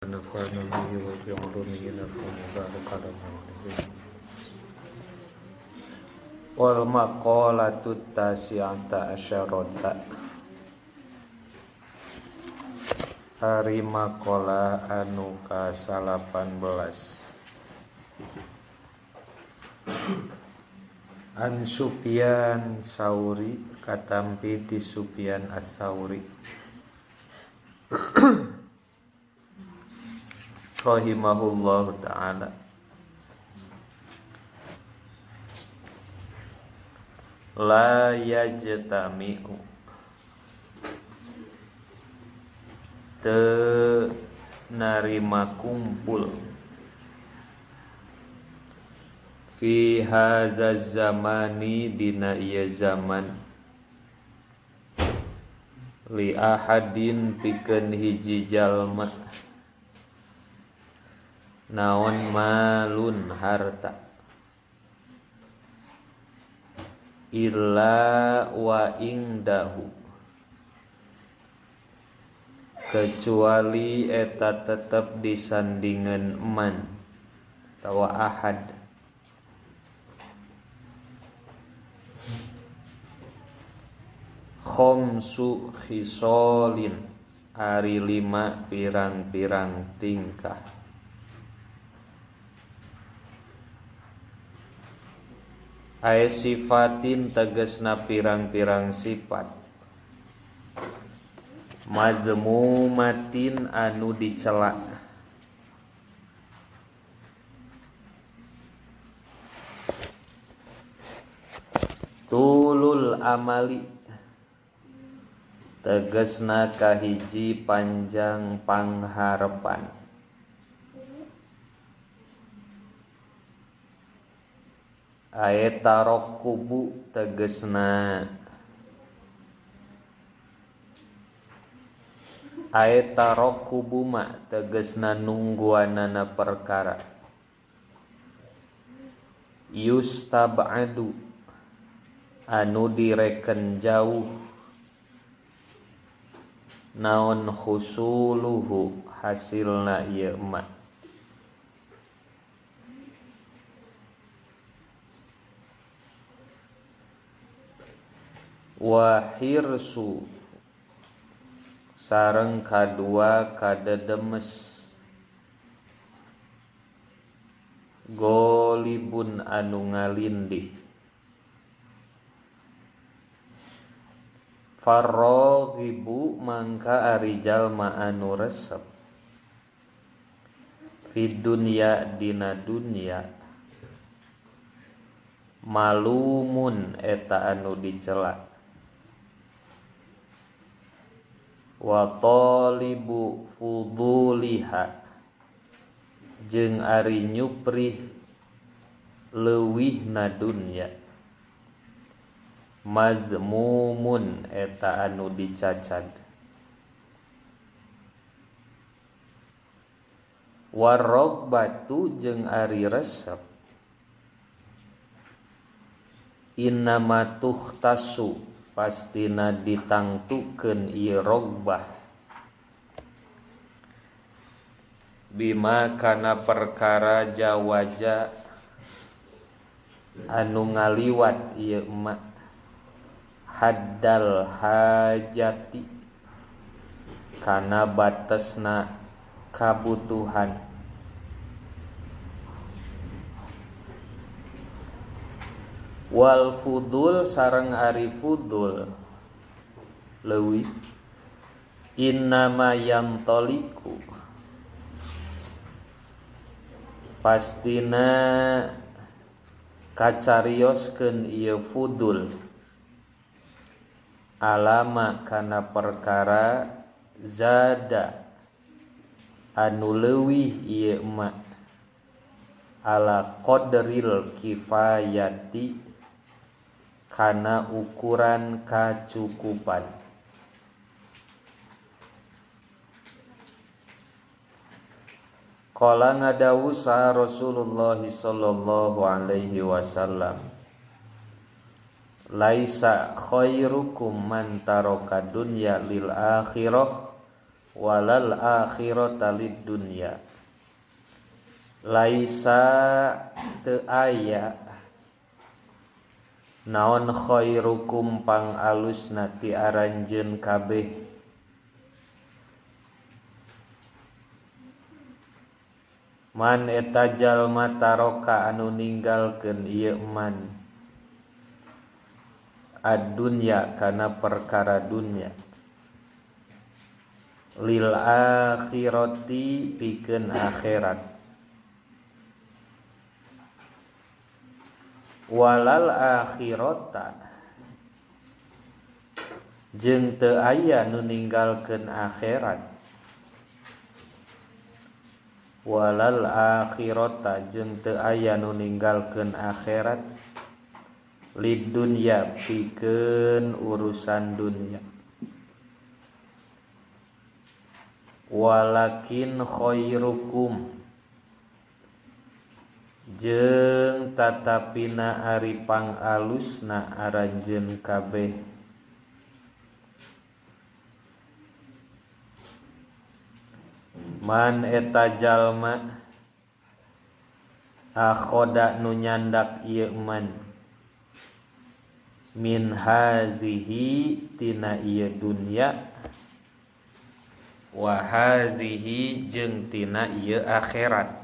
ونفعنا به وبعلومه نفعنا بارك على محمد. Wal maqalatu tasi'ata asyarata. Hari maqalah anu ka-18. An Sufyan Sauri katampi di Sufyan As-Sauri rahimahullahu ta'ala. La yajtami'u te narima kumpul fi hadza zamani dina ieu zaman li ahadin pikeun hiji jalma naon malun harta illa wa ingdahu kecuali eta tetep disandingan man tawa ahad khamsu khisolin ari 5 pirang-pirang tingkah ay sifatin tegesna pirang-pirang sifat mazmumatin anu dicela tulul amali tegesna kahiji panjang pangharepan aetarokubu tegesna aetarokubu ma tegesna nungguanana perkara yustab'adu anu direken jauh naon husuluhu hasilna ieu ma wa hirsu sareng kadua kadedemes golibun anu ngalindih farraghibu mangka ari jalma anu resep fid dunya dina dunya malumun eta anu dicela wa talibu fuduliha jeung ari nyuprih leuwihna dunya mazmumun eta anu dicacad warrogbatu jeung ari resep innama tukhtasu pastina ditangtukeun ieu rogbah bima kana perkara jawaja anu ngaliwat ieu emak haddal hajati kana batesna kabutuhan wal fudul sareng ari fudul leuwih innama yantoliku pastina kacarioskeun ieu fudul alama kana perkara zada anu leuwih ieu emak ala qadril kifayati kana ukuran kacukupan qala ngadawu sa Rasulullah sallallahu alaihi wasallam laisa khairukum man taraka dunya lil akhirah walal akhirata lid dunya. Laisa teu aya naon khairukum pang alusna ti aranjeun kabeh man eta jalma taroka anu ninggalkeun ieu man ad-dunya kana perkara dunya lil akhirati pikeun akhirat walal akhirata jeung teu aya nu ninggalkeun akhirat walal akhirata jeung teu aya nu ninggalkeun akhirat lid dunya pikeun urusan dunya walakin khairukum jeung tatapina ari pangalusna aranjeun kabeh man eta jalma akhoda nu nyandak ieu man min hazihi tina ieu dunya wa hazihi jeung tina ieu akhirat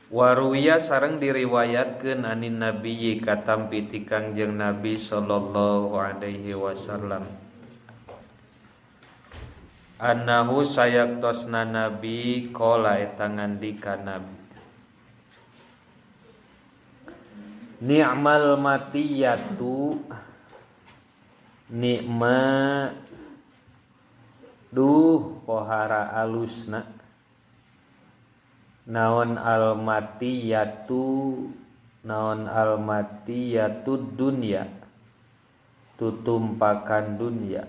waruya sareng diriwayatkeun anin nabiyyi katampi ti Kangjeng Nabi sallallahu alaihi wasallam annahu sayaktosna nabi qala eta ngandika nabi ni'mal matiyatu nikma duh pohara alusna naon almatiyatu dunya tutumpakan dunya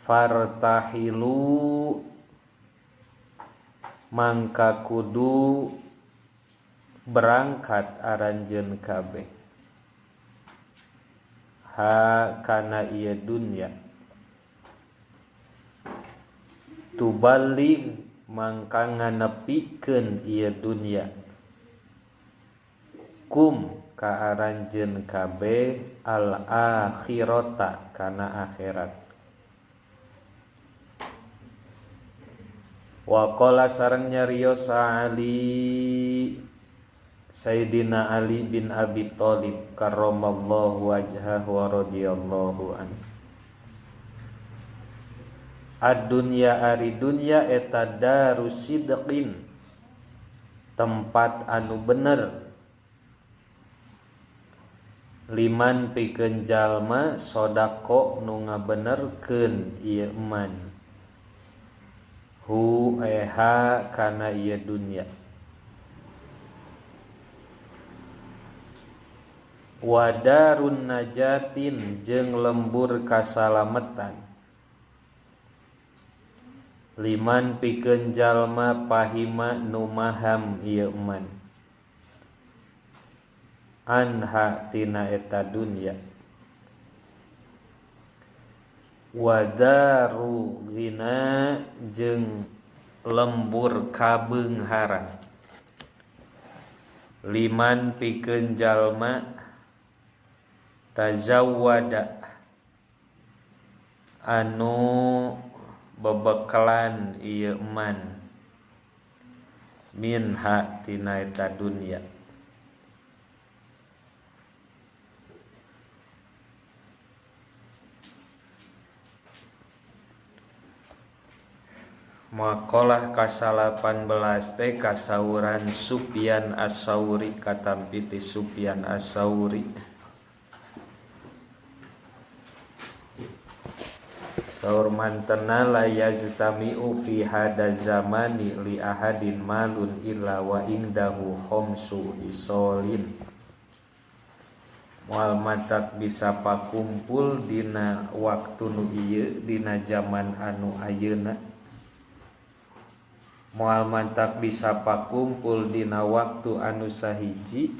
fartahilu mangka kudu berangkat aranjeun kabeh ha kana ieu dunya tuballigh mangka nganepikeun ieu dunya kum ka aranjeun kabeh al akhirata kana akhirat wa qala sareng nyarios Ali Sayyidina Ali bin Abi Thalib karramallahu wajhahu wa radhiyallahu anhu ad-dunya ari dunya eta darus sidqin tempat anu bener liman pikeun jalma sodako nu ngabenerkeun ieu man hu eha kana ieu dunya wadarun najatin jeung lembur kasalametan liman pikeun jalma pahima nu maham ieu man anha tina eta dunya wadaru ghina jeung lembur kabeungharan liman pikeun jalma tazawwada anu bebekalan ieu man minha tina eta dunya maqalah kasalapan belas teh kasauran Sufyan As-Sauri katampi ti Sufyan As-Sauri saur mantena la yajtami'u fi hada zamani li ahadin malun illa wa indahu khamsu isolin moal matak bisa pakumpul dina waktu nu ieu dina zaman anu ayeuna moal matak bisa pakumpul dina waktu anu sahiji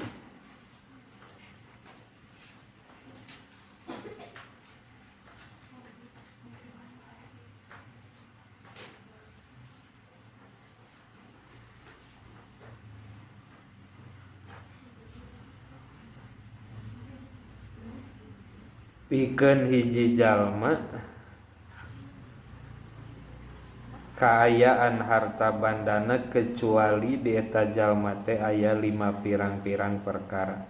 pikeun hiji jalma kaayaan harta bandana kecuali di eta jalma teh aya 5 pirang-pirang perkara.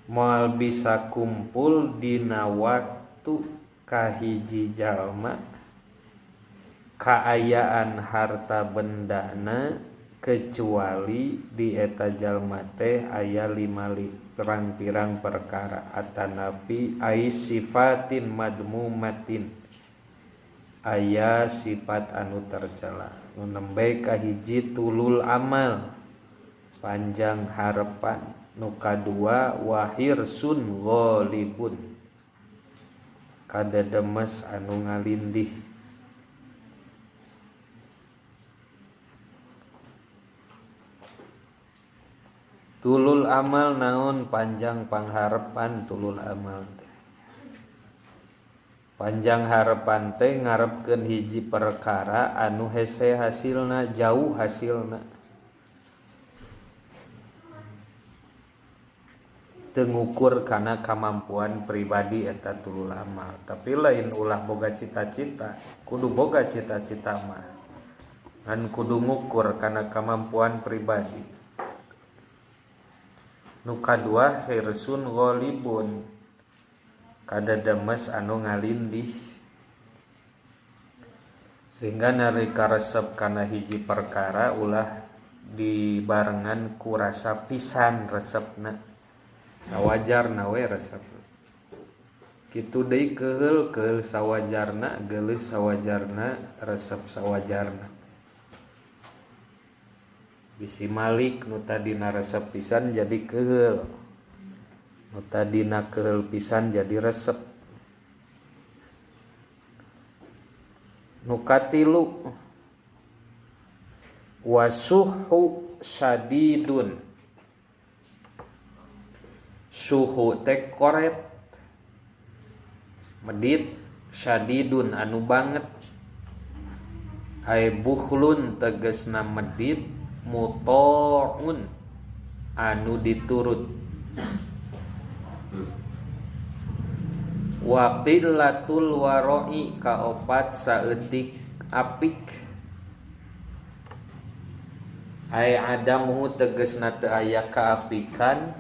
Moal bisa kumpul dina waktu kahiji jalma kaayaan harta bendana kecuali di eta jalma teh aya 5 pirang-pirang perkara atanapi ai sifatin madmumatin aya sifat anu tercela. Nu nembe kahiji tulul amal panjang harapan, nu kadua wahirsun ghalibun kadedemes anu ngalindih. Tulul amal naon panjang pangharapan tulul amal teh. Panjang harapan teh ngarepkeun hiji perkara anu hese hasilna jauh hasilna. Teu ngukur kana kamampuan pribadi eta tulul amal, tapi lain ulah boga cita-cita, kudu boga cita-cita mah. Ngan kudu ngukur kana kamampuan pribadi. Nu kadua hirsun ghalibun kadedemes anu ngalindih, sehingga nalika resep kana hiji perkara ulah dibarengan ku rasa pisan resepna, sawajarna we resep. Kitu deui keheul sawajarna, geuleuh sawajarna, resep sawajarna. Bisi malik nu tadina resep pisan jadi keheul, nu tadina keheul pisan jadi resep. Nu katilu wasuhu syadidun, suhu teh koret, medit, syadidun anu banget, ai bukhlun tegasna medit, muto'un anu diturut, wa qillatul wara'i kaopat saeutik apik, ai adamu tegasna teu aya kaapikan,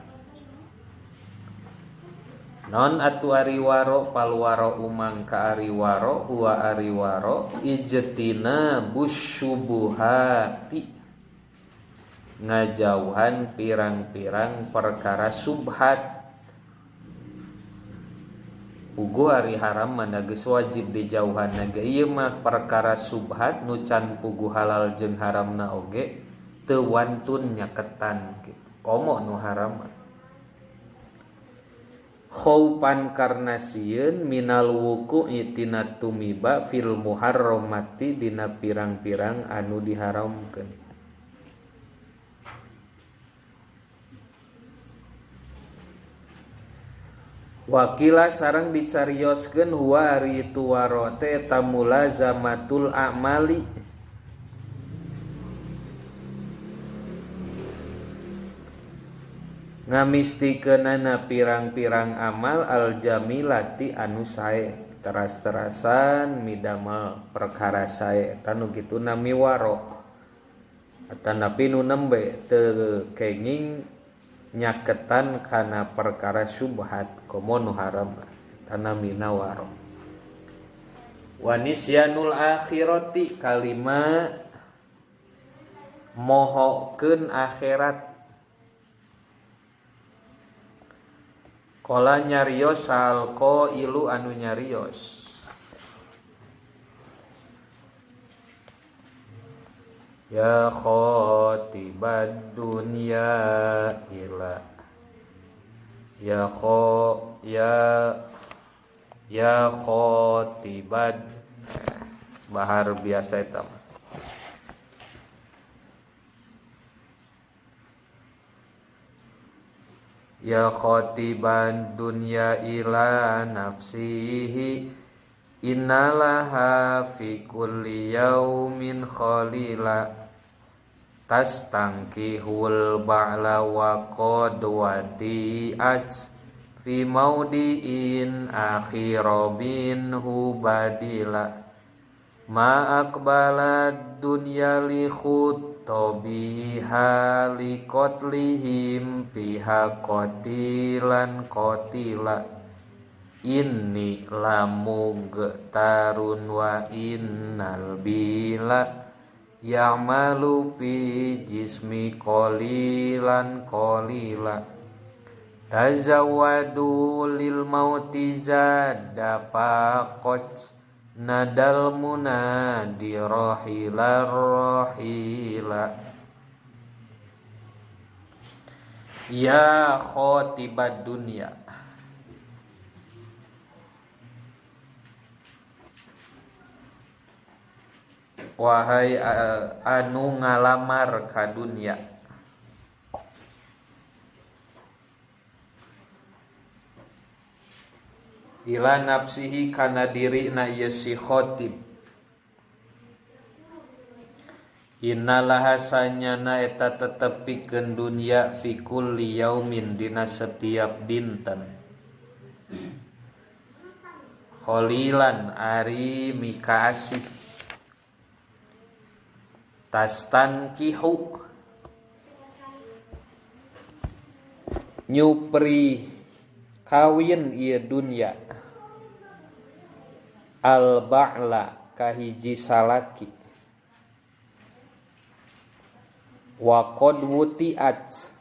non atu ari waro palwaro umang ka ari waro huwa ari waro ijtina busyubuhati ngajauhan pirang-pirang perkara subhat. Puguh ari haram mana geus wajib dijauhan ge ieu mah perkara subhat nu can puguh halal jeung haramna oge teu wantun nyaketan kitu. Komo nu haram khaufan karna sieun minal wuqu'i tina tumiba fil muharramati dina pirang-pirang anu diharamkeun. Wakila sareng dicarioskeun huwa ari itu waro teh tamulazamatul a'mali, ngamistikeunana pirang-pirang amal al jamilati anu sae, teras-terasan midamel perkara sae eta nu kitu nami waro. Atanapi nu nembe teu kenging nyaketan kana perkara subhat komo nu haram tanamina waro. Wa nisyanul akhirati kalima mohokeun akhirat. Qala nyarios sal qailu anu nyarios, ya khotibad dunya ila ya khotibad bahar biasa eta mah. Ya khotiban dunya ila nafsihi innalaha fi kulli yaumin khalila tastankihul ba'la wa qad wati'at fi maudi'in akhirobin hubadila ma aqbalad dunya li khuttabiha li qatlihim biha qatilan qatila inni lamugtarun wa innal bila ya'malu fi jismi qalilan qalila tazawwadu lil mauti zadda faqat nadal munadi rahilar rahila ya khotibad dunya wahai anu ngalamar ka dunya ila nafsihi kana dirina ieu si khotib innalaha sanyana eta tetepikeun dunya fi kulli yaumin dina setiap dinten kholilan ari mika asih tastankihu nyupri kawin ieu dunya al ba'la kahiji salaki wa qad wuti'at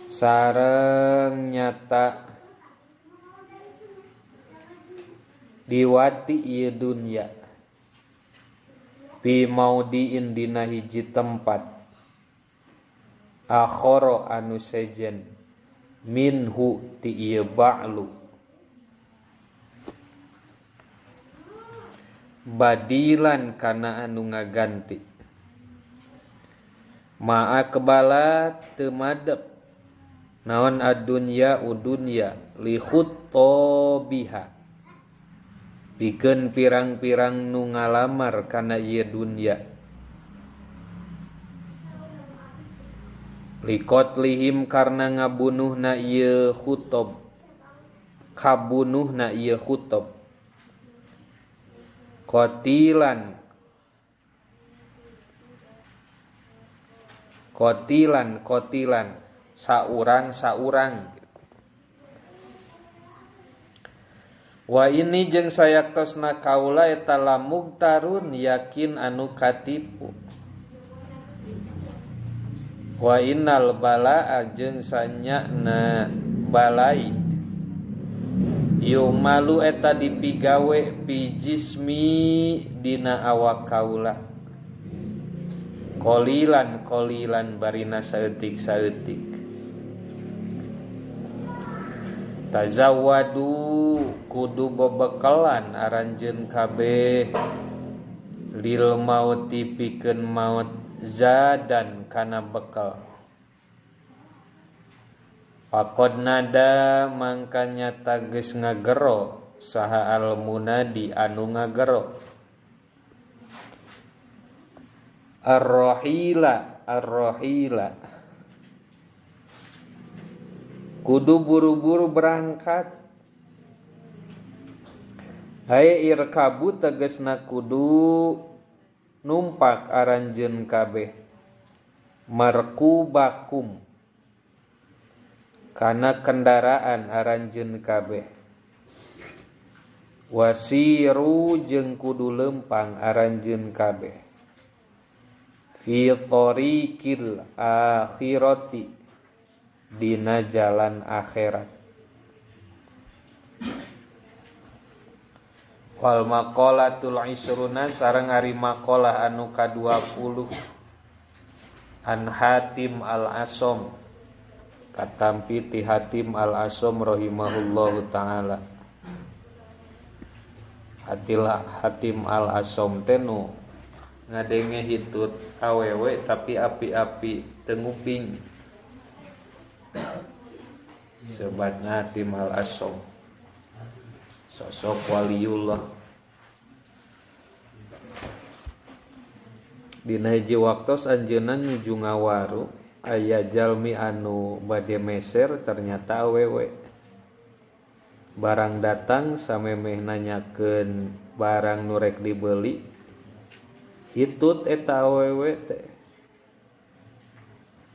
sareng nyata diwati ieu dunya bi maudiin dina hiji tempat akhara anu sejen minhu ti ieu ba'lu badilan kana anu ngaganti ma'akbalat teu madep naon ad-dunya udunya li khuttabiha pikeun pirang-pirang nu ngalamar kana ieu dunya liqatlihim karna ngabunuhna ieu khutab kabunuhna ieu khutab qatilan saurang wa ini jeung sayaktosna kaula eta lamugtarun yakin anu katipu wa innal balaa jeung sanyana balai yumalu eta dipigawe pi jismi dina awak kaula qalilan barina saeutik tazawwadu kudu bebekalan aranjeun kabeh lil mauti pikeun maut zadan kana bekal faqad nada mangkanya tageus ngagero saha al munadi anu ngagero ar-rahila kudu buru-buru berangkat haye irkabu tegasna kudu numpak aranjeun kabeh markubakum kana kendaraan aranjeun kabeh wasiru jeung kudu lempang aranjeun kabeh fi tariqil akhirati dina jalan akhirat wal maqalatul isruna sareng ari maqalah anu ka-20 an Hatim al-Asom katampi ti Hatim al-Asom rahimahullahu taala Hatim al-Asom teh nu ngadenge hitut awewe tapi api-api teu nguping sebatna Hatim al-Asom sosok waliullah Dina hiji waktos anjeunna nuju ngawaru aya jalmi anu bade meser ternyata awewe. Barang datang samemeh nanyakeun barang nu rek dibeli. Itut eta awewe teh.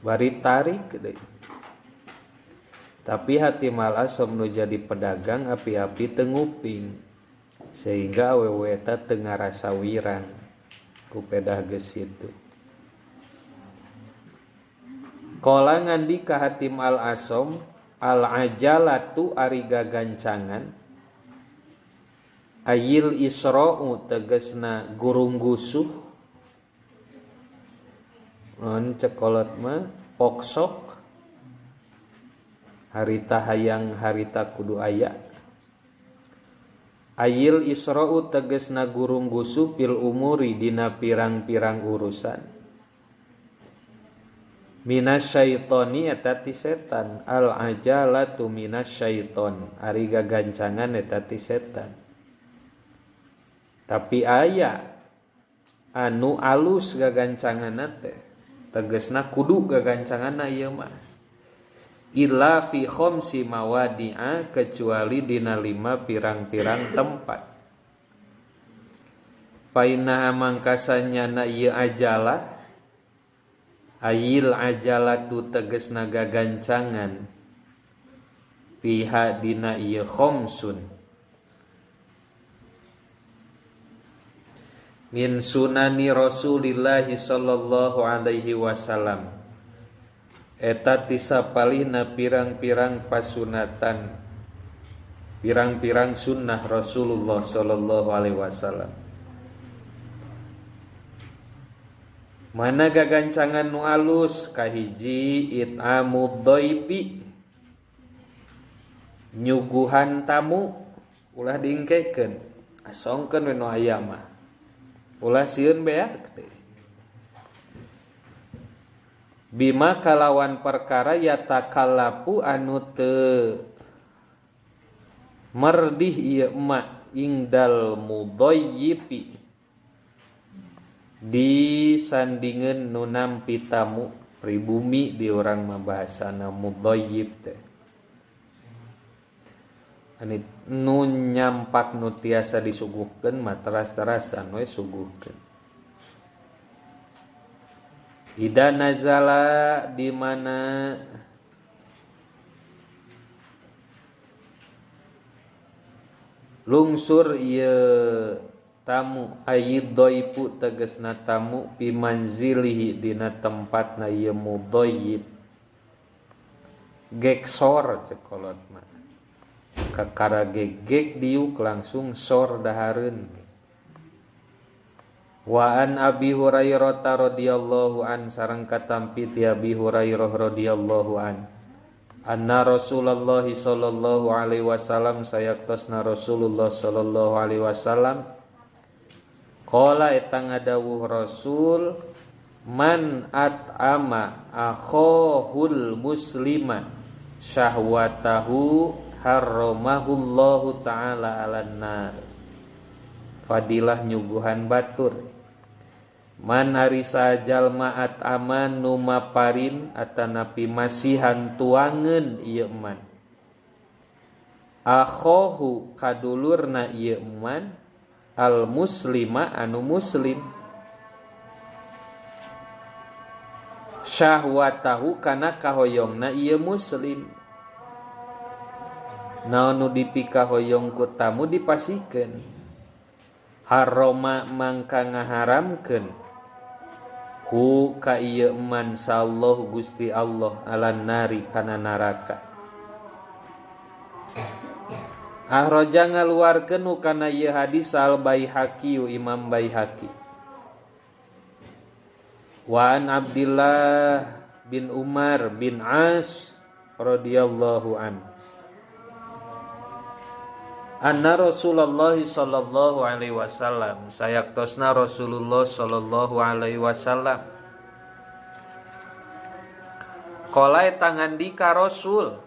Bari tarik deui. Tapi hati malah som nu jadi pedagang api-api teu nguping. Sehingga awewe eta teu ngarasa wirang ku pedah geus kitu. Qala ngandi ka Hatim al-Asom al-ajalatu ari gagancangan ayil isra'u tegasna gurunggusuh non cekolot mah poksok harita hayang harita kudu aya ayil isra'u tegasna gurunggusuh pil umuri dina pirang-pirang urusan minasyaitoni eta ti setan al ajalatu minasyaiton ari gagancangan eta ti setan tapi aya anu alus gagancanganna teh tegasna kudu gagancanganna ieu mah illa fi khamsi mawadi'a kecuali dina 5 pirang-pirang tempat paina mangkasanyana ieu ajalah ayil ajalatu tegasna gagancangan piha dina ieu khamsun min sunani Rasulillah sallallahu alaihi wasallam eta tisapalihna pirang-pirang pasunatan pirang-pirang sunnah Rasulullah sallallahu alaihi wasallam. Mana gagancangan nu alus kahiji it'amud dhaifi nyuguhan tamu ulah diingkekeun asongkeun we nu aya mah ulah sieun beak teh bima kalawan perkara yatakallapu anu teu merdih ieu emak ingdal mudhayyifi disandingeun nu nampi tamu pribumi di urang mah bahasana mudhayyib teh ani nu nyampak nu tiasa disuguhkeun mah teras-terasan we suguhkeun ida nazala di mana lungsur ieu tamu ayid dhaifu tegasna tamu fi manzilihi dina tempatna ieu mudhayyib geksor cekolot mah kakara gegek diuk langsung sor dahareun wa an Abi Hurairah radhiyallahu an sareng katampi ti Abi Hurairah radhiyallahu an anna Rasulullah sallallahu alaihi wasallam sayaktosna Rasulullah sallallahu alaihi wasallam qala eta ngadawuh Rasul man at'ama akhahul muslima syahwatahu harramahullahu ta'ala 'alan nar fadilah nyuguhan batur man ari sajalma at'ama nu maparin atanapi masihan tuangeun ieu man akhahu kadulurna ieu man al muslima anu muslim syahwatahu kana kahoyongna ieu muslim naon nu dipikahoyong ku tamu dipasikeun haroma mangka ngaharamkeun hu ka ieu man sallallahu Gusti Allah alan nari kana neraka ahroja ngaluarkeun kana ieu hadis al Baihaqi Imam Baihaqi wa an Abdillah bin Umar bin As radhiyallahu an anna Rasulullah sallallahu alaihi wasallam sayaktosna Rasulullah sallallahu alaihi wasallam qala eta ngandika Rasul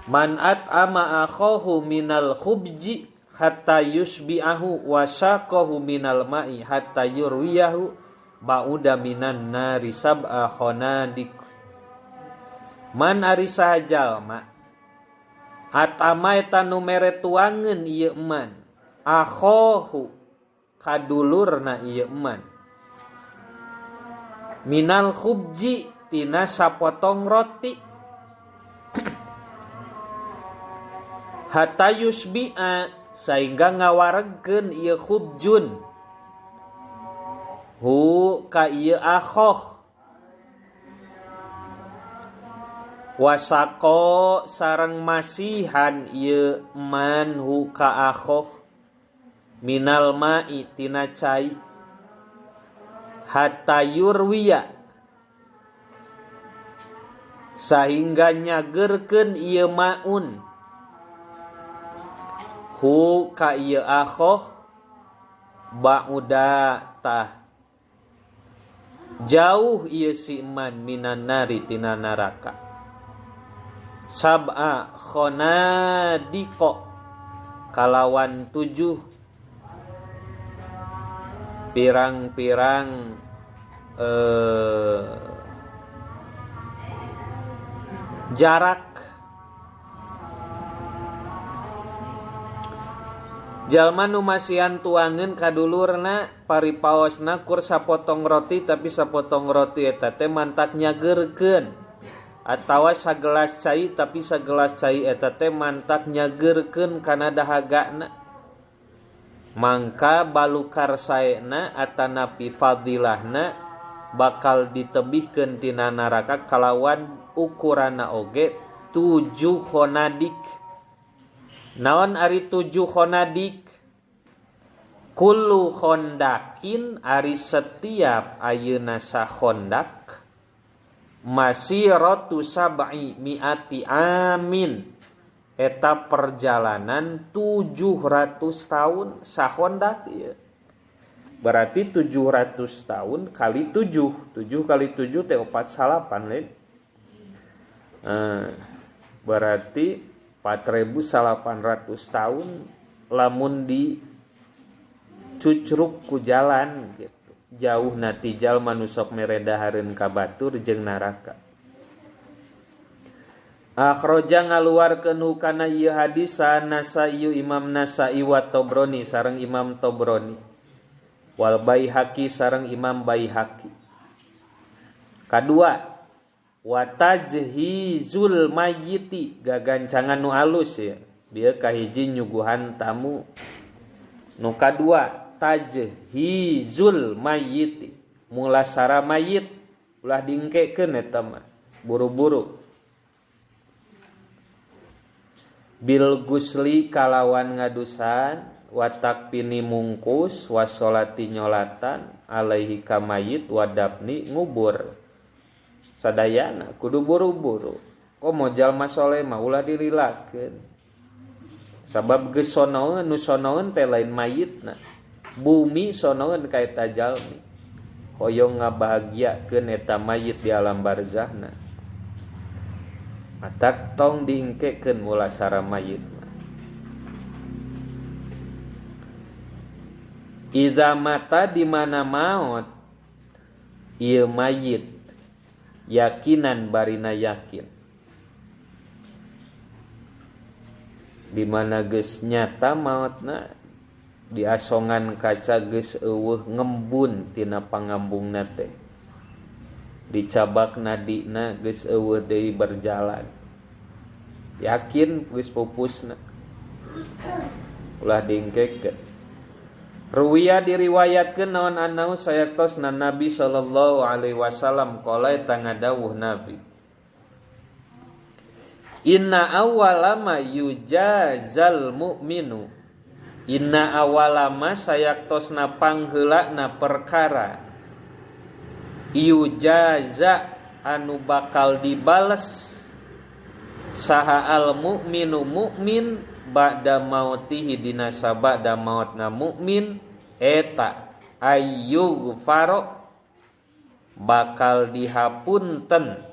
man at'ama akhahu minal khubji hatta yusbi'ahu wa syaqahu minal ma'i hatta yurwiyahu ba'uda minan nari sab'a khanadik. Man ari sajalma atama eta nu mere tuangeun ieu man akhohu kadulurna ieu man minal khubji tina sapotong roti hatta yusbi'a sehingga ngawaregkeun ieu khubjun hu ka ieu akhoh wasako sareng masihan ieu man hu ka akhoh minal ma'i tina cai hatta yurwiya sehingga nyagerkeun ieu maun hu ka ieu akhoh ba'uda tah jauh ieu si man minan nari tina naraka sab'a khonadiqo kalawan 7 pirang-pirang jarak. Jalma nu masihan tuangeun kadulurna paripaosna kur sapotong roti tapi sapotong roti eta teh mantak nyageurkeun atawa sagelas cai tapi sagelas cai eta teh mantak nyageurkeun kana dahagana mangka balukar saena atanapi fadilahna bakal ditebihkeun tina neraka kalawan ukuranna oge 7 khonadik. Naon ari 7 khonadik? Kullu khondakin ari setiap ayeuna sakhondak masiratu sab'i mi'ati amin eta perjalanan 700 tahun sakhondak ieu. Berarti 700 tahun kali 7. 7 kali 7 teh 48 lain. Berarti 4.800 tahun lamun di cucruk ku jalan gitu. Jauh natijal manusok meredahareun ka batur jeung naraka. Akhraja ngaluarkeun kana ieu hadis Nasai Imam Nasai wa Tabrani sareng Imam Tabrani. Wal Baihaqi sareng Imam Baihaqi. Kadua wa tajhizul mayyiti gagancangan nu alus ya. Dia kahiji nyuguhan tamu. Nu kadua tajhizul mayyiti mulasara mayit ulah dingkekeun eta mah buru-buru. Bil gusli kalawan ngadusan watak pini mungkus wasolati nyolatan alaihi kamayit wadapni ngubur sadayana kudu buru-buru. Kok mau jalma soleh mah ulah dirilakeun sabab geus sonoeun nu sonoeun teh lain mayitna bumi sonoeun ka eta jalmi hoyong ngabahagiakeun eta mayit di alam barzahna matak tong diingkekeun mulasara mayit. Iza mata di mana maut ieu mayit yakinan barina yakin di mana geus nyata mautna diasongan kaca geus eueuh ngembun tina pangambungna teh dicabak nadina geus eueuh deui berjalan yakin geus pupusna ulah diingkekeun. Ruwiya diriwayatkeun naon annahu sayatosna Nabi sallallahu alaihi wasallam qala eta ngadawuh Nabi inna awwalama yujazal mu'minu inna awalama sayaktosna pangheulana perkara yujaza anu bakal dibales saha al mu'minu mu'min ba'da mautihi dina sabada mautna mu'min eta ayyughfaro bakal dihapunten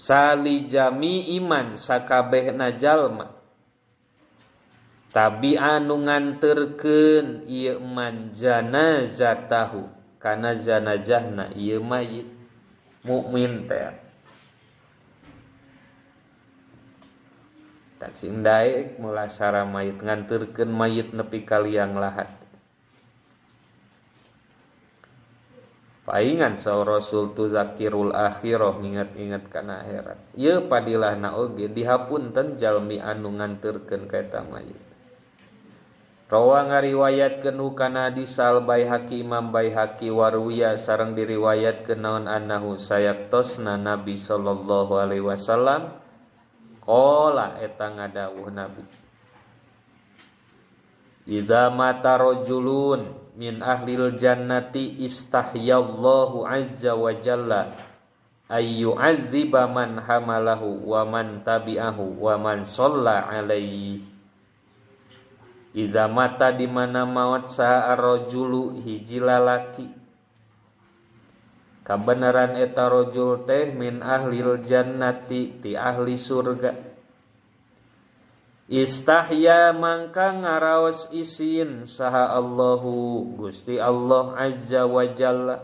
Salijami iman sakabehna jalma tabi anu nganterkeun ieu man janazatahu kana janazahna ieu mayit mukmin teh tak sing daek mulasara mayit nganterkeun mayit nepi ka liang lahat. Paingan saur Rasul tu zakirul akhirah nginget-inget kana akhirat. Ieu padilahna oge dihapunten jalmi anu nganterkeun ka eta mayit. Rawa ngariwayatkeun hukana hadis al Baihaqi Imam Baihaqi warwiya sareng diriwayatkeun naon annahu sayaktosna Nabi sallallahu alaihi wasallam qala eta ngadawuh Nabi. Idza mata rajulun min ahlil jannati istahyallahu azza wa jalla ayyu azziba man hamalahu wa man tabi'ahu wa man shalla alaihi. Idza mata di mana maut saha ar-rajulu hiji lalaki kabenaran eta rajul teh min ahlil jannati ti ahli surga istahya mangka ngaraos isin saha Allahu Gusti Allah azza wa jalla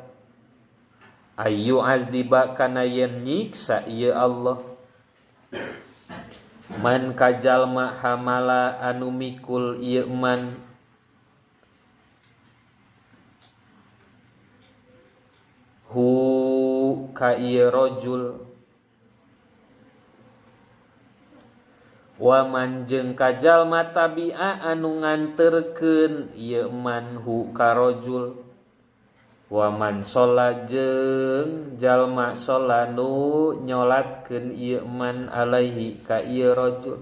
ayu aziba kana yen nyiksa ieu Allah man kajalma hamala anu mikul ieu man hu ka ieu rajul wa man jeung kajalma tabi'a anu nganterkeun ieu man hu ka rajul wa man sholat jeung jalma sholat nu nyolatkeun ieu man alaihi ka ieu rajul.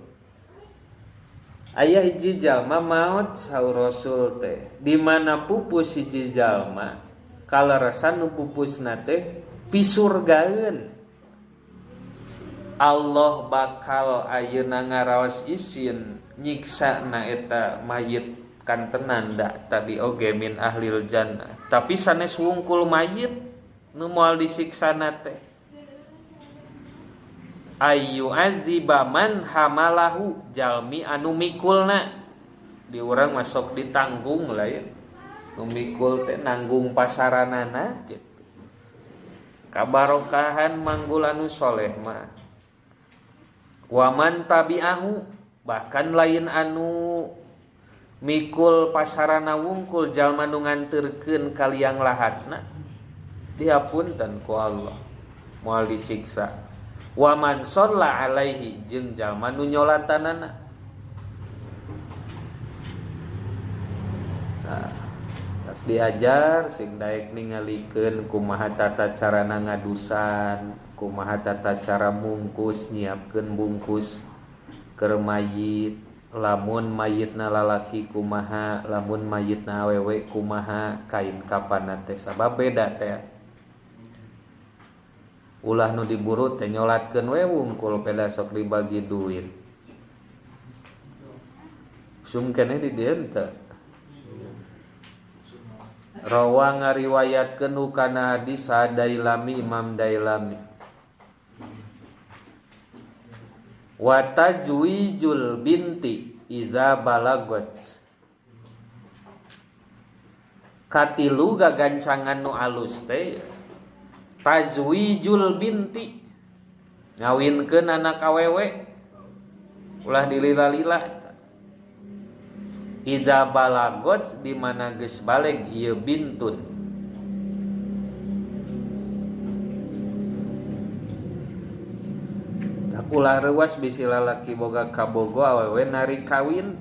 Aya hiji jalma maot saur Rasul teh di mana pupus hiji jalma kaleresan nu pupusna teh pisurgaeun Allah bakal ayeuna ngaraos isin nyiksa na eta mayit kantenan da tadi oge min ahlil jannah tapi sanes wungkul mayit nu moal disiksana teh ayu aziba man hamalahu jalmi anu mikulna di urang masuk ditanggung lah ya nu mikul teh nanggung pasaranana gitu kabarokahan manggul anu soleh mah waman tabi'ahu bahkan lain anu mikul pasarana wungkul jalma nu nganterkeun ka liang lahatna dihapunten ku Allah moal disiksa waman shalla alaihi jeung jalma nu nyolatanana diajar sing daek ningalikeun kumaha tata carana ngadusan kumaha tata cara mungkus nyiapkeun bungkus keur mayit lamun mayitna lalaki kumaha lamun mayitna awewe kumaha kain kapanna teh sabab beda teh ulah nu diburu teh nyolatkeun we wungkul peda sok dibagi duit sum keneh di dieu teh rawa ngariwayatkeun kana hadis Dailami Imam Dailami wa tajwijul binti idza balagot katilu gagancangan nu alus teh tajwijul binti ngawinkeun anak awewe ulah dilila-lila idza balagot di mana geus baleg ieu bintun ulah reuas bisi lalaki boga kabogo awewe nari kawin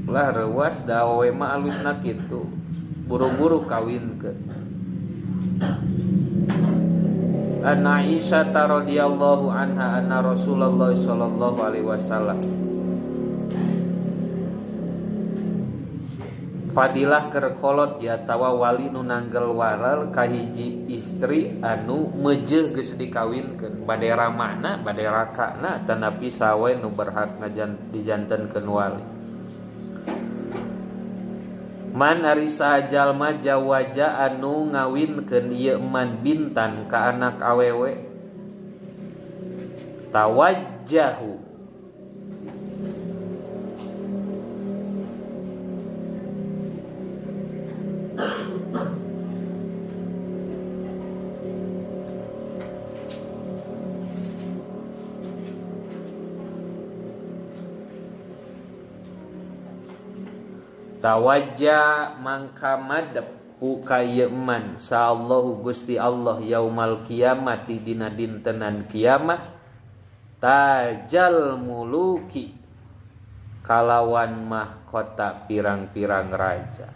ulah reuas da awewe mah alusna kitu buru-buru kawinkeun. An Aisyah radhiyallahu anha anna Rasulullah sallallahu alaihi wasallam fadilah keur kolot ya tawa wali nu nanggel waral kahiji istri anu meujeuh geus dikawinkeun bade ramana bade rakana tanapi sawe nu berhak dijantenkeun wali man ari sajalma jawaja anu ngawinkeun ieu man bintan ka anak awewe Tawajjahu tawajja mangka madep hu kayeman saallahu Gusti Allah yaumal kiamati dina dintenan kiamat tajal muluki kalawan mahkota pirang-pirang raja.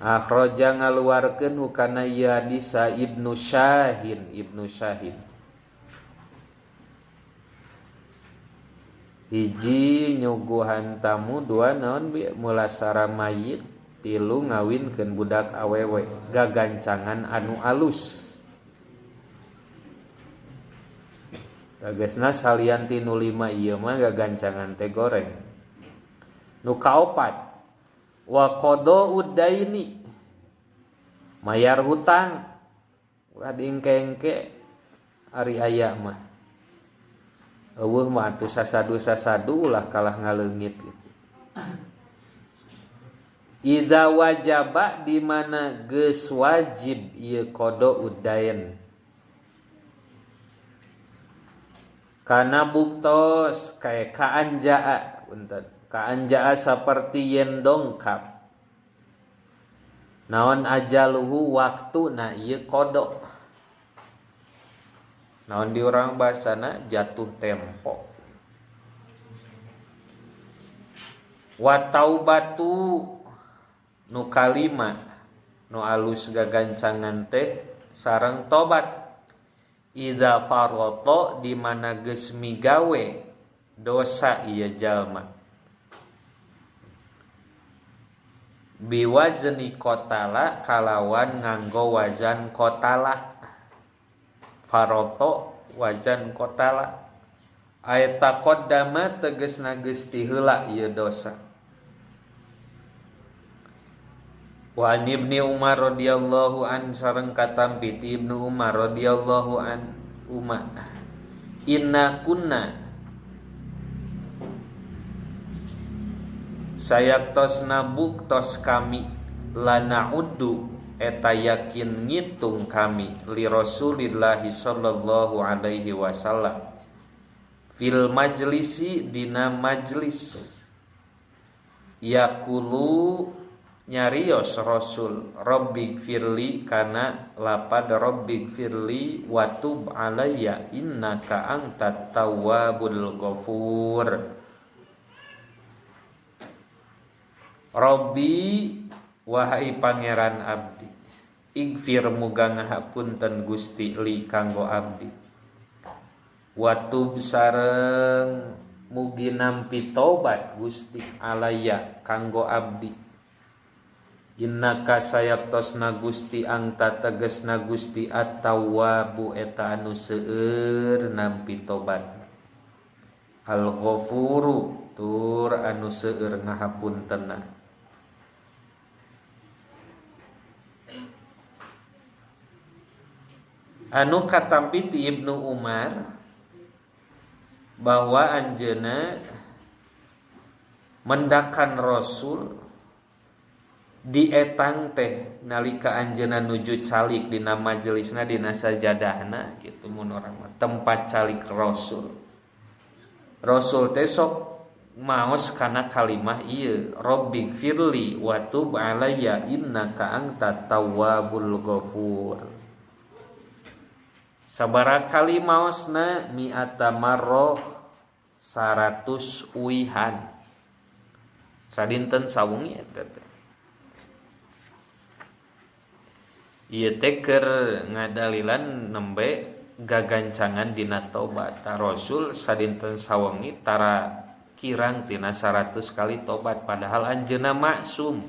Akhraja ngaluarkeun hukana ieu hadis Ibnu Syahin hiji nyuguhan tamu, dua naon mulasara mayit, tilu ngawinkeun budak awewe, gagancangan anu alus. Gagesna salian tinu lima ieu mah gagancangan teh goreng. Nu kaopat wa qada'ud daini mayar hutang. Ulah diengke-engke ari aya mah. Eueuh mah atuh sasadu ulah kalah ngaleungit gitu. Idza wajaba di mana geus wajib ieu qada'ud dain. Kana buktos kayak kaanjaa, punten. Kaanjaa saperti yen dongkap. Naon ajaluhu waktuna ieu qada. Naon di urang bahasana jatuh tempo. Wa taubatu nu kalima nu alus gagancangan teh sareng tobat. Idza farata di mana geus migawe dosa ieu jalma. Biwazni qotala kalawan nganggo wazan qotala. Faroto wazan qotala ay taqaddama tegasna geus ti heula ieu dosa. Wa Ibnu Umar radhiyallahu an sareng katampi ti Ibnu Umar radhiyallahu an inna kunna sayaktosna buktos kami lana'uddu eta yakin ngitung kami li Rasulillahi sallallahu alaihi wasallam fil majlisi dina majlis yaqulu nyarios Rasul Rabbig firli kana lapad Rabbig firli wa tub alayya innaka antat tawwabul ghafur. Rabbi wahai pangeran abdi igfir muga ngahapunten Gusti li kanggo abdi watub sareng mugi nampi tobat Gusti alaya kanggo abdi innaka sayaktosna Gusti angta tegesna Gusti at-tawwabu eta anu seueur nampi tobat al-ghafuru tur anu seueur ngahapuntenna. Anu katampi ti Ibnu Umar bahwa anjeunna mendakan Rasul di etang teh nalika anjeunna nuju calik dina majelisna dina sajadahna kitu mun urang mah tempat calik Rasul. Rasul teh sok maos kana kalimah ieu Rabbig firli wa tub alayya innaka antat tawwabul ghafur. Sabaraha kali maosna mi'ata marroh 100 uihan. Sadinten sawengi eta teh. Ieu teh keur ngadalilan nembe gagancangan dina tobat. Rasul sadinten sawengi tara kirang tina 100 kali tobat padahal anjeunna maksum.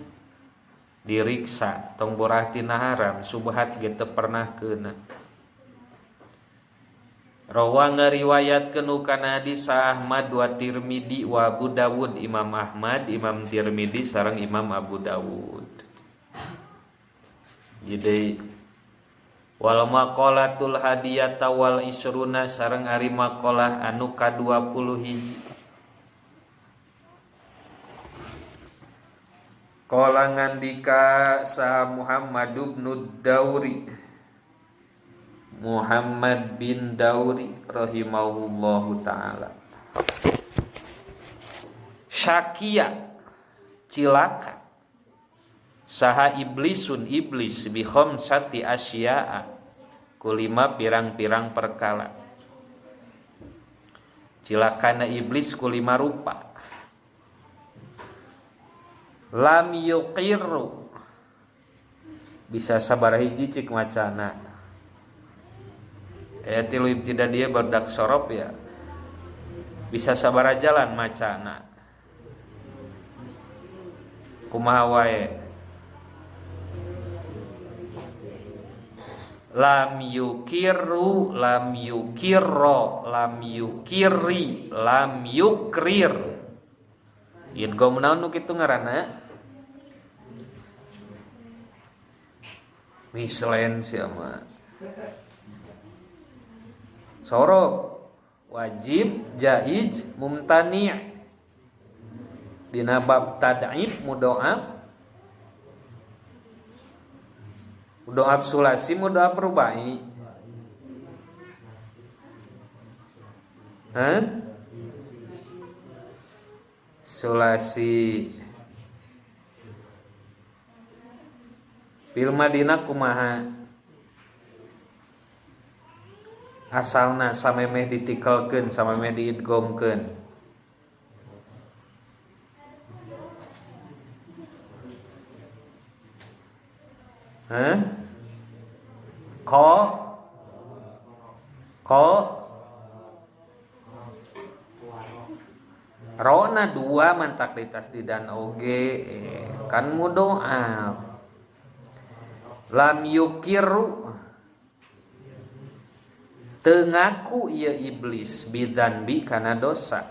Diriksa tong borah tina haram subhat ge teu pernah keuna. Rawa ngariwayatkeun kana hadis Ahmad wa Tirmidzi wa Abu Dawud. Imam Ahmad, Imam Tirmidzi sareng Imam Abu Dawud. Jadi Wal maqalatul hadiyata wal isruna sareng ari maqalah anu ka-21. Qala ngandika saha Muhammad bin Dauri rahimahullahu taala. Syakia cilaka saha iblisun iblis bi khamsati asya'a kulima pirang-pirang perkala. Cilakana iblis kulima rupa. Lam yuqirru bisa sabar hiji cik macana. Tilu ibtida dia berdak sorop ya. Bisa sabar jalan macana. Kumaha wae. Lam yukiru, lam yukirro, lam yukiri, lam yukrir. Idgham naon nu kitu ngaranna? Mislen siapa? Sorok, wajib, jaiz, mumtani'. Dina bab tad'ib mudho'ab. Mudho'ab sulasi, mudho'ab rubai. Sulasi fil Madinah kumaha asalna samemeh ditikelkeun samemeh diidghamkeun. Rona dua mantak ditasdidan oge kan mudho'ab. Lam yukiru teu ngaku ieu iblis bidzanbi kana dosa.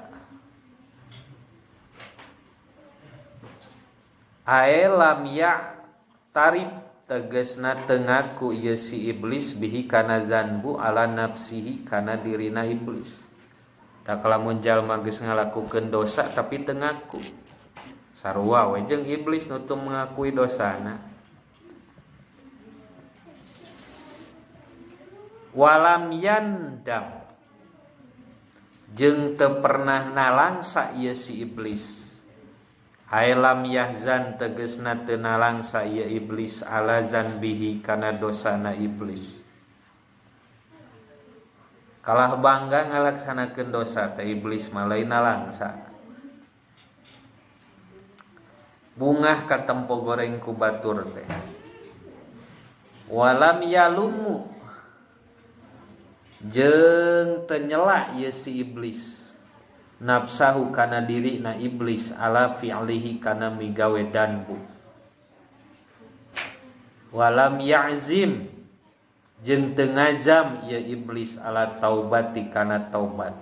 Ae lam ya tarif tegasna teu ngaku ieu si iblis bihi kana zanbu ala nafsihi kana dirina iblis. Tak lamun jalma geus ngalakukeun dosa tapi teu ngaku. Sarua we jeung iblis nu teu mengakui dosana. Walam yandam jeung teu pernah nalangsa ieu si iblis. Ailam yahzan tegasna teu nalangsa ieu iblis ala zanbihi kana dosana iblis. Kalah bangga ngalaksanakeun dosa teh iblis mah lain nalangsa. Bungah katempo goreng ku batur teh. Walam yalumu jeung teu nyela ieu si iblis nafsahu kana dirina iblis ala fi'lihi kana migawe danbu. Walam ya'zim jeung teu ngajam ieu iblis ala taubati kana taubat.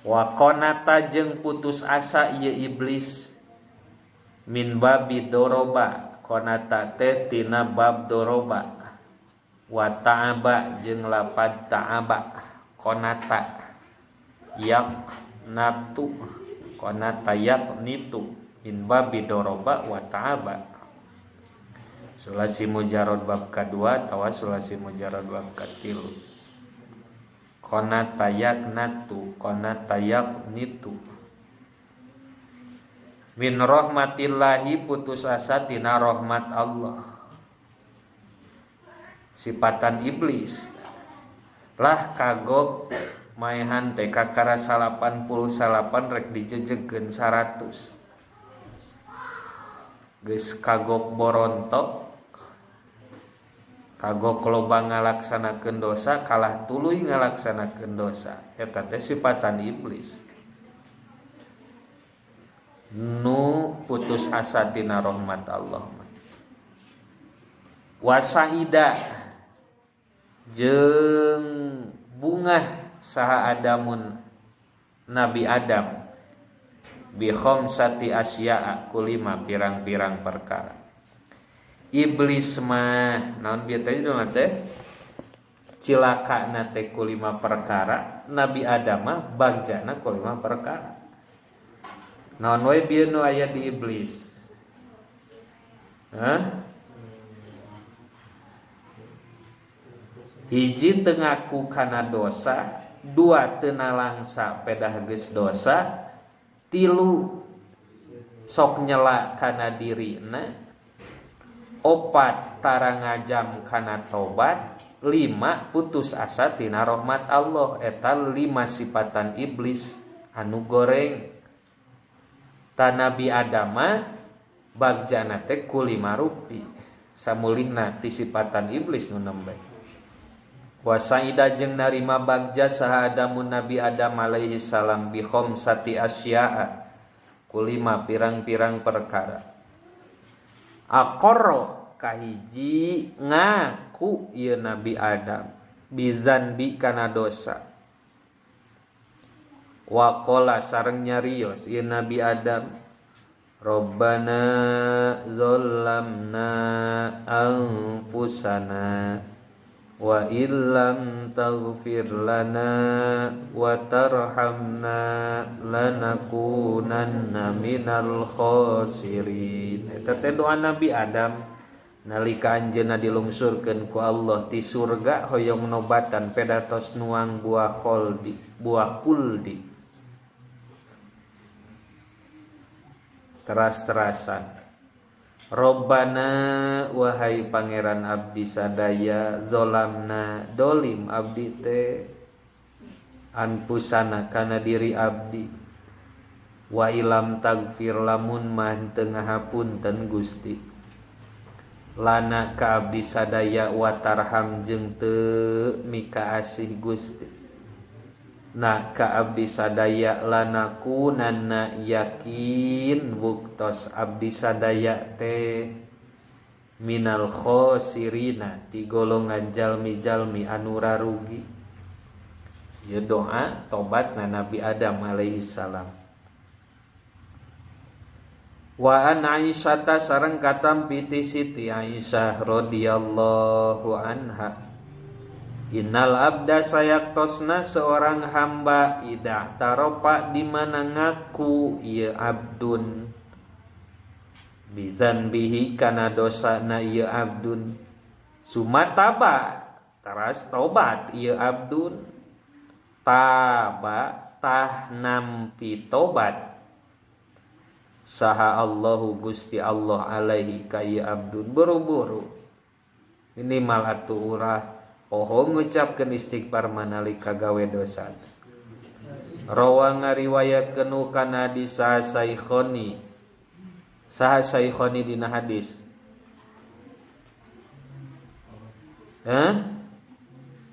Wa qanata jeung putus asa ieu iblis min babi doroba, qanata teh tina bab doroba. Wa ta'aba jeung lapad ta'aba, qanata yak natu, qanata yak nitu min babi doroba wa ta'aba. Sulasi mujarrad bab kedua tawa sulasi mujarrad bab katilu. Qanata yak natu, qanata yak nitu. Min rahmatillahi putus asa tina rahmat Allah. Sipatan iblis lah kagok maehan teh kakara 88 rek dijejegkeun 100. Geus kagok borontok, kagok loba ngalaksanakeun dosa, kalah tuluy ngalaksanakeun dosa. Eta teh sipatan iblis. Nu putus asa tina rahmat Allah. Wasaida jeung bungah saha Adamun Nabi Adam bi khamsati asya'a kulima pirang-pirang perkara. Iblis mah naon bieu teh cilakana teh ku 5 perkara, Nabi Adam mah bagjana ku 5 perkara. Naon wae bieu nu aya di iblis? Hiji teu ngaku kana dosa, 2 teu nalangsa pedah geus dosa, 3 sok nyela kana dirina, 4 tara ngajam kana tobat, 5 putus asa tina rahmat Allah. Eta 5 sifatan iblis anu goreng. Ta Nabi Adam bagjana teh ku 5 rupi, samulihna ti sifatan iblis nu nembe. Wasaida jeung narima bagja saha Adamun Nabi Adam alaihi salam bi khamsati asya'a ku 5 pirang-pirang perkara. Aqarra kahiji ngaku ieu Nabi Adam bizanbi kana dosa. Wa qala sareng nyarios ieu Nabi Adam, Rabbana zallamna anfusana wa illam taghfir lana wa tarhamna lanakunanna minal khasirin. Eta teh doa Nabi Adam nalika anjeunna dilungsurkeun ku Allah ti surga hoyong nobatan pedatos nuang buah khuldi teras-terasan. Robbana wahai pangeran abdi sadaya, zolamna dolim abdi teh anpusana kana diri abdi, wa ilam tagfir lamun mah teu ngahapunten Gusti, lana ka abdi sadaya wa tarham jeung teu mika asih Gusti, na ka abdi sadaya lanakunanna yakin buktos abdi sadaya teh minal khosirina ti golongan jalmi-jalmi anu rarugi. Ieu doa tobatna Nabi Adam alaihi salam. Wa an Aisyah sareng katampi ti Siti Aisyah radhiyallahu anha, innal abda sayaktosna seorang hamba ida taropa di mana ngaku ieu abdun bizanbihi kana dosana ieu abdun, sumataba taras tobat ieu abdun, taba tah nampi tobat saha Allahu Gusti Allah alaihi ka ieu abdun, buru-buru minimal atuh urah poho ngucapkeun istighfar manalika gawe dosa. Rawa ngariwayatkeun kana hadis Saikhoni. Saha Saikhoni dina hadis?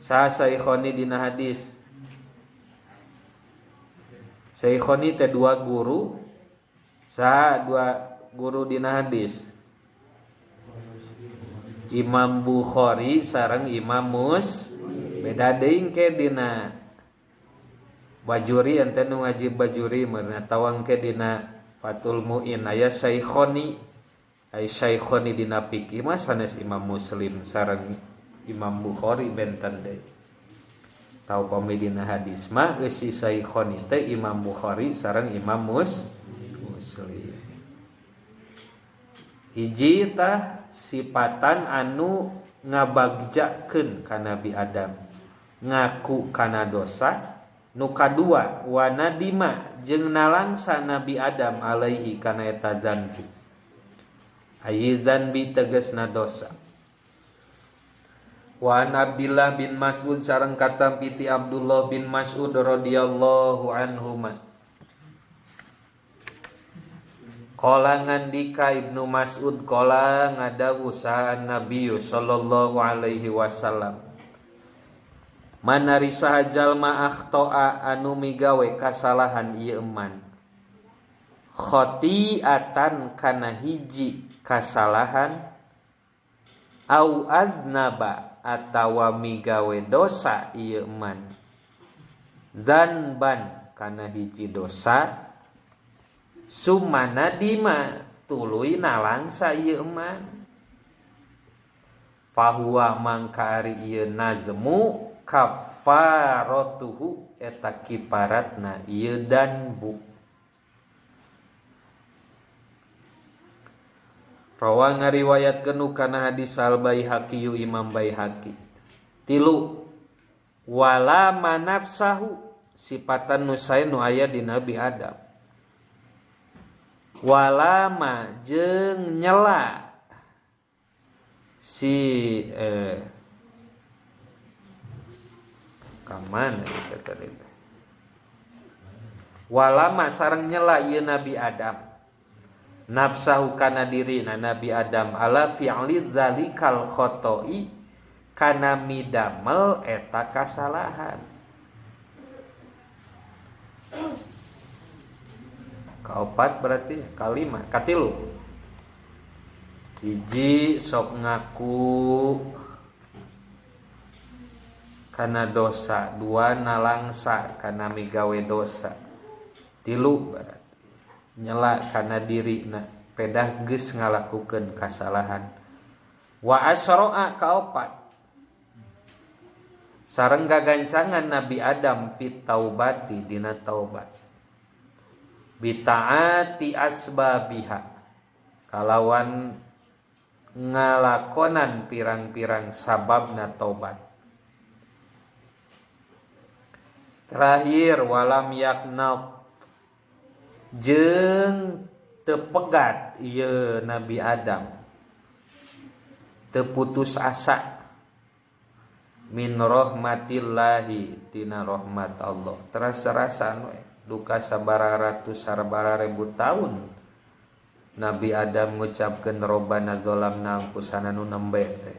Saha Saikhoni dina hadis? Saikhoni teh 2 guru. Saha 2 guru dina hadis? Imam Bukhari sareng Imam beda deui ke dina Bajuri ente nu ngaji Bajuri meurna tawang ke dina Fathul Muin aya Saikhoni. Ai Saikhoni dina fikih mah sanes Imam Muslim sareng Imam Bukhari benten deui. Tau pami dina hadis mah geus si Saikhoni teh Imam Bukhari sareng Imam Muslim. Hiji tah sifatan anu ngabagjakeun ka Nabi Adam, ngaku kana dosa. Nu kadua wa nadima jeung nalangsa Nabi Adam alaihi kana eta zanbi. Ai zanbi tegasna dosa. Wa an Abdullah bin Mas'ud sareng katampi ti Abdullah bin Mas'ud radhiyallahu anhuma. Qala ngandika Ibnu Mas'ud qala ngadawu saha Nabi sallallahu alaihi wasallam, manari saha jalma akhtoa anu migawe kasalahan ieu eman, khotiatan kana hiji kasalahan, au adnaba atawa migawe dosa ieu eman, zanban kana hiji dosa, sumana dima tuluy nalangsa ieu eman, fahuwa mangka ari ieu nazmu kafaratuhu eta kiparatna ieu danbu. Rawa ngariwayatkeun kana hadis al Baihaqi Imam Baihaqi. 3 wala manafsahu sifatan nusain nu aya di Nabi Adam. Walama jeung nyela si kamana eta tadi. Walama sareng nyela ieu Nabi Adam. Nafsahu kana dirina Nabi Adam ala fi'li zalikal khoto'i kana midamel eta kasalahan. Kaopat berarti kalima, katilu. Hiji sok ngaku kana dosa, 2 nalangsa kana migawe dosa. 3 berarti nyela kana dirina pedah geus ngalakukeun kasalahan. Wa asro'a kaopat sareng gagancangan Nabi Adam pit taubati dina taubat. Bitaati asbabiha kalawan ngalakonan pirang-pirang sababna taubat. Terakhir walam yaknat jeung tepegat ieu Nabi Adam teu putus asa min rahmatillahi tina rahmat Allah. Terasa-rasan we duka sabaraha ratus sabaraha ribu tahun Nabi Adam ngucapkeun robbana zalamna anfusana nu nembe teh.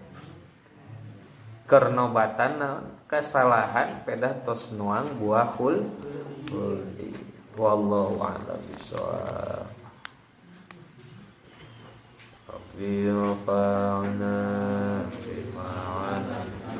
Keur nobatan kasalahan pedah tos nuang buah khuldi. Wallahu a'lam bishawab. Rabbil fa'na bima 'alamna.